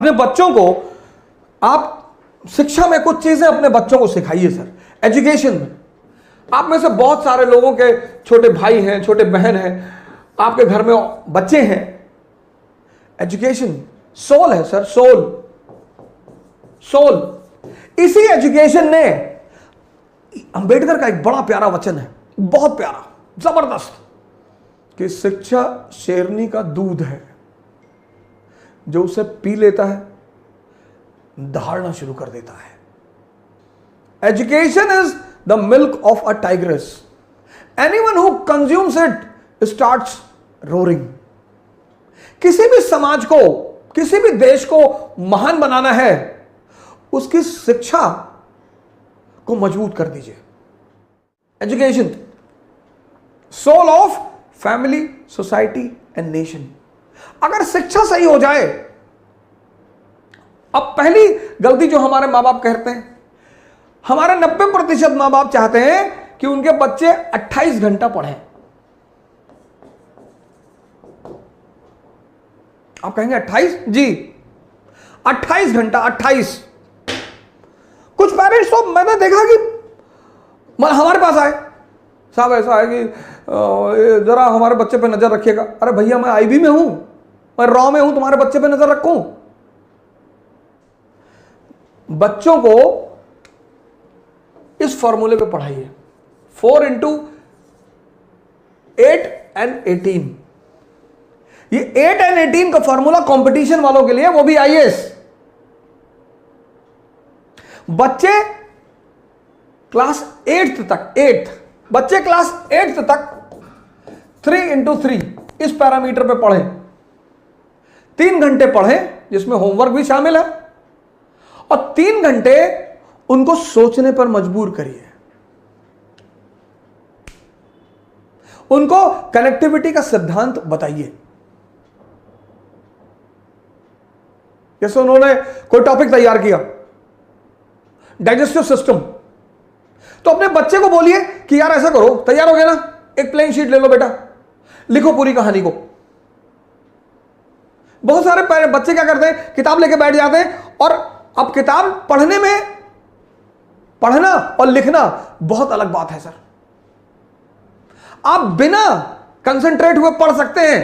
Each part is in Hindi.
अपने बच्चों को आप शिक्षा में कुछ चीजें अपने बच्चों को सिखाइए सर। एजुकेशन में आप में से बहुत सारे लोगों के छोटे भाई हैं, छोटे बहन हैं, आपके घर में बच्चे हैं। एजुकेशन सोल है सर, सोल। सोल इसी एजुकेशन ने, अंबेडकर का एक बड़ा प्यारा वचन है, बहुत प्यारा, जबरदस्त, कि शिक्षा शेरनी का दूध है, जो उसे पी लेता है दहाड़ना शुरू कर देता है। Education is the milk of a tigress, anyone who consumes it starts roaring. किसी भी समाज को, किसी भी देश को महान बनाना है, उसकी शिक्षा को मजबूत कर दीजिए। Education soul of family, society and nation. अगर शिक्षा सही हो जाए, अब पहली गलती जो हमारे मां बाप करते हैं, हमारे 90% मां बाप चाहते हैं कि उनके बच्चे 28 घंटा पढ़ें। आप कहेंगे 28? जी 28 घंटा, 28। कुछ पेरेंट्स तो मैंने देखा कि हमारे पास आए, साहब ऐसा है कि जरा हमारे बच्चे पे नजर रखिएगा। अरे भैया मैं आईबी में हूं, मैं रॉ में हूं, तुम्हारे बच्चे पे नजर रखूं? बच्चों को इस फॉर्मूले पे पढ़ाइए, 4 × 8 & 18। ये 8 & 18 का फॉर्मूला कंपटीशन वालों के लिए, वो भी आईएएस। बच्चे क्लास 8th तक, 8th बच्चे क्लास 8th तक 3 × 3 इस पैरामीटर पे पढ़ें। 3 घंटे पढ़ें, जिसमें होमवर्क भी शामिल है, और 3 घंटे उनको सोचने पर मजबूर करिए। उनको कनेक्टिविटी का सिद्धांत बताइए। जैसे उन्होंने कोई टॉपिक तैयार किया, डाइजेस्टिव सिस्टम, तो अपने बच्चे को बोलिए कि यार ऐसा करो, तैयार हो गया ना, एक प्लेन शीट ले लो बेटा, लिखो पूरी कहानी को। बहुत सारे बच्चे क्या करते हैं, किताब लेके बैठ जाते हैं, और अब किताब पढ़ने में, पढ़ना और लिखना बहुत अलग बात है सर। आप बिना कंसंट्रेट हुए पढ़ सकते हैं,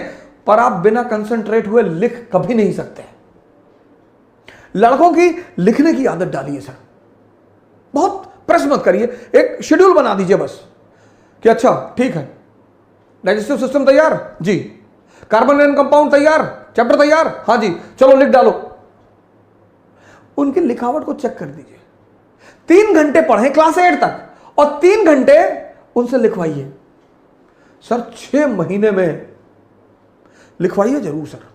पर आप बिना कंसंट्रेट हुए लिख कभी नहीं सकते। लड़कों की लिखने की आदत डालिए सर, बहुत प्रेस मत करिए, एक शेड्यूल बना दीजिए बस, कि अच्छा ठीक है, डाइजेस्टिव सिस्टम तैयार जी, कार्बन एंड कंपाउंड तैयार, चैप्टर तैयार, हाँ जी, चलो लिख डालो। उनकी लिखावट को चेक कर दीजिए। 3 घंटे पढ़ें क्लास 8 तक, और 3 घंटे उनसे लिखवाइए। सर 6 महीने में लिखवाइए जरूर सर।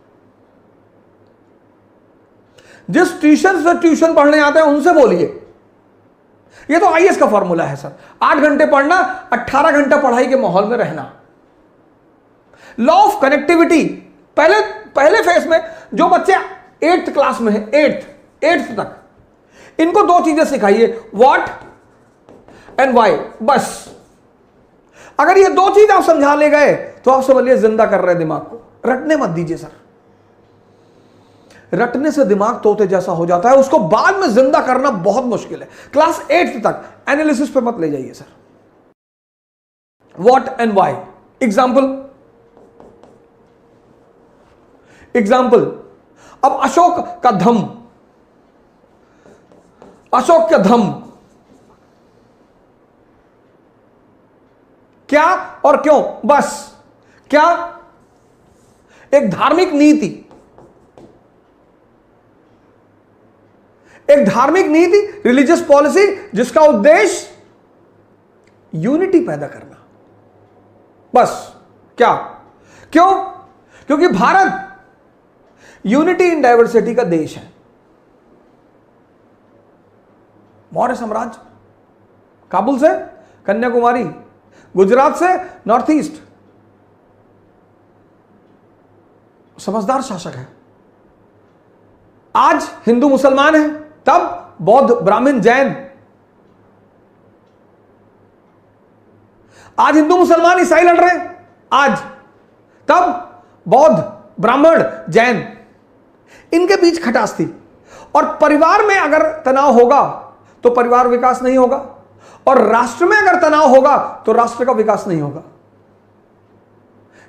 जिस ट्यूशन से ट्यूशन पढ़ने आते हैं उनसे बोलिए। ये तो आईएएस का फॉर्मूला है सर, 8 घंटे पढ़ना, 18 घंटा पढ़ाई के माहौल में रहना। लॉ ऑफ कनेक्टिविटी, पहले फेज में जो बच्चे 8th क्लास में है, 8th तक, इनको 2 चीजें सिखाइए, व्हाट एंड व्हाई, बस। अगर ये 2 चीज आप समझा ले गए तो आप समझिए जिंदा कर रहे हैं दिमाग को। रटने मत दीजिए सर, रटने से दिमाग तोते जैसा हो जाता है, उसको बाद में जिंदा करना बहुत मुश्किल है। क्लास 8th तक एनालिसिस पे मत ले जाइए sir, what and why. Example, अब अशोक का धम, अशोक का धम क्या और क्यों, बस। क्या? एक धार्मिक नीति, एक धार्मिक नीति, रिलीजियस पॉलिसी, जिसका उद्देश्य यूनिटी पैदा करना, बस। क्या? क्यों? क्योंकि भारत यूनिटी इन डाइवर्सिटी का देश है। मौर्य साम्राज्य, काबुल से कन्याकुमारी, गुजरात से नॉर्थ ईस्ट, समझदार शासक है। आज हिंदू मुसलमान है, तब बौद्ध ब्राह्मण जैन, आज हिंदू मुसलमान ईसाई लड़ रहे हैं, आज, तब बौद्ध ब्राह्मण जैन। इनके बीच खटास थी। और परिवार में अगर तनाव होगा तो परिवार विकास नहीं होगा, और राष्ट्र में अगर तनाव होगा तो राष्ट्र का विकास नहीं होगा।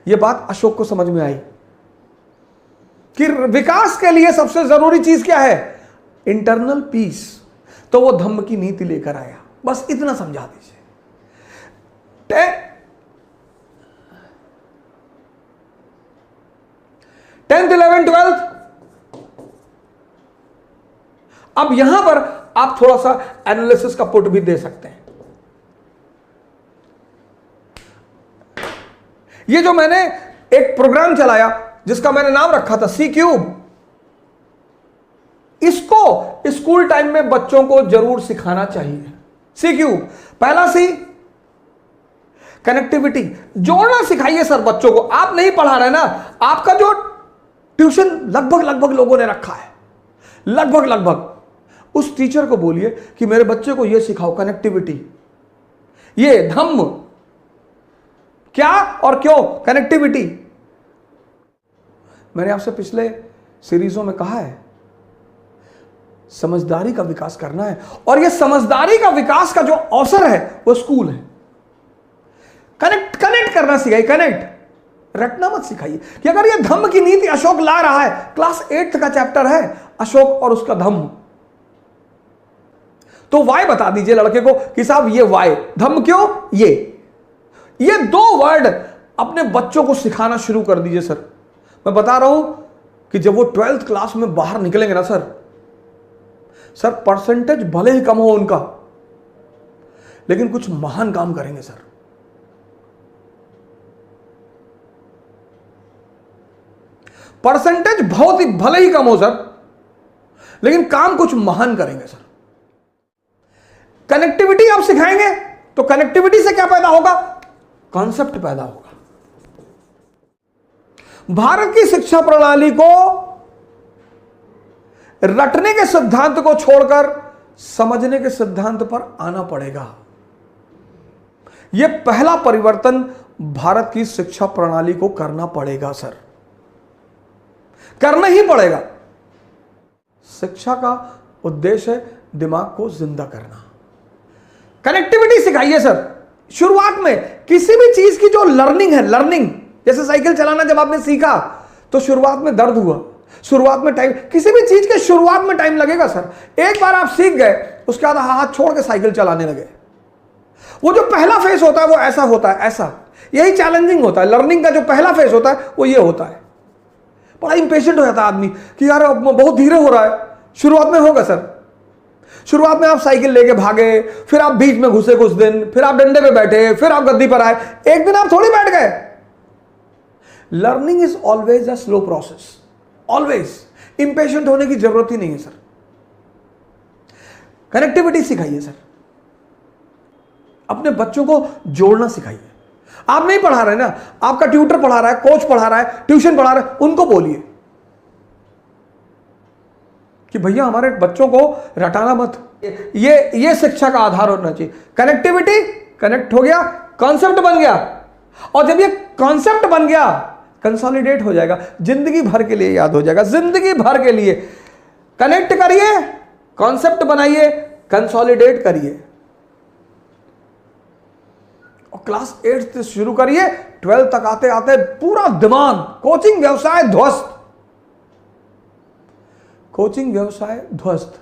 यह बात अशोक को समझ में आई कि विकास के लिए सबसे जरूरी चीज क्या है? Internal peace. तो वो धम्म की नीति लेकर आया। बस इतना समझा दीजिए। 10th 11th 12th। अब यहां पर आप थोड़ा सा एनालिसिस का पुट भी दे सकते हैं। ये जो मैंने एक प्रोग्राम चलाया जिसका मैंने नाम रखा था सी क्यूब, इसको स्कूल टाइम में बच्चों को जरूर सिखाना चाहिए। सी क्यूब, पहला सी कनेक्टिविटी, जोड़ना सिखाइए सर बच्चों को। आप नहीं पढ़ा रहे ना, आपका जो ट्यूशन लगभग लोगों ने रखा है, लगभग उस टीचर को बोलिए कि मेरे बच्चे को यह सिखाओ, कनेक्टिविटी, ये धम्म क्या और क्यों, कनेक्टिविटी। मैंने आपसे पिछले सीरीजों में कहा है समझदारी का विकास करना है, और यह समझदारी का विकास का जो अवसर है वो स्कूल है। कनेक्ट करना सिखाइए, कनेक्ट, रटना मत सिखाइए कि अगर यह धम्म की नीति अशोक ला रहा है, क्लास 8th का चैप्टर है अशोक और उसका धम्म, तो वाई बता दीजिए लड़के को कि साहब ये वाई, धम्म क्यों, ये 2 वर्ड अपने बच्चों को सिखाना शुरू कर दीजिए सर। मैं बता रहा हूं कि जब वो 12th क्लास में बाहर निकलेंगे ना सर परसेंटेज भले ही कम हो उनका, लेकिन कुछ महान काम करेंगे सर। परसेंटेज बहुत ही भले ही कम हो सर, लेकिन काम कुछ महान करेंगे सर। कनेक्टिविटी आप सिखाएंगे तो कनेक्टिविटी से क्या पैदा होगा? कॉन्सेप्ट पैदा होगा। भारत की शिक्षा प्रणाली को रटने के सिद्धांत को छोड़कर समझने के सिद्धांत पर आना पड़ेगा। यह पहला परिवर्तन भारत की शिक्षा प्रणाली को करना पड़ेगा सर, करना ही पड़ेगा। शिक्षा का उद्देश्य है दिमाग को जिंदा करना। कनेक्टिविटी सिखाइए सर। शुरुआत में किसी भी चीज की जो लर्निंग है, लर्निंग जैसे साइकिल चलाना जब आपने सीखा तो शुरुआत में दर्द हुआ, शुरुआत में टाइम, किसी भी चीज के शुरुआत में टाइम लगेगा सर। एक बार आप सीख गए उसके बाद हाथ छोड़ के साइकिल चलाने लगे, वो जो पहला फेस होता है वो ऐसा होता है, ऐसा, यही चैलेंजिंग होता है। लर्निंग का जो पहला फेस होता है वो ये होता है। बड़ा इंपेशेंट हो जाता है आदमी कि यार बहुत धीरे हो रहा है। शुरुआत में होगा सर, शुरुआत में आप साइकिल लेके भागे, फिर आप बीच में घुसे कुछ दिन, फिर आप डंडे पे बैठे, फिर आप गद्दी पर आए, एक दिन आप थोड़ी बैठ गए। Learning is always a slow process, always. Impatient होने की जरूरत ही नहीं है सर। कनेक्टिविटी सिखाइए सर, अपने बच्चों को जोड़ना सिखाइए। आप नहीं पढ़ा रहे ना, आपका ट्यूटर पढ़ा रहा है, कोच पढ़ा रहा है, ट्यूशन पढ़ा रहा है, उनको बोलिए कि भैया हमारे बच्चों को रटाना मत। ये शिक्षा का आधार होना चाहिए। कनेक्टिविटी, कनेक्ट हो गया, कॉन्सेप्ट बन गया, और जब ये कॉन्सेप्ट बन गया कंसोलिडेट हो जाएगा, जिंदगी भर के लिए याद हो जाएगा, जिंदगी भर के लिए। कनेक्ट करिए, कॉन्सेप्ट बनाइए, कंसोलिडेट करिए, और क्लास 8 से शुरू करिए, 12 तक आते आते पूरा दिमाग, कोचिंग व्यवसाय ध्वस्त, कोचिंग व्यवसाय ध्वस्त।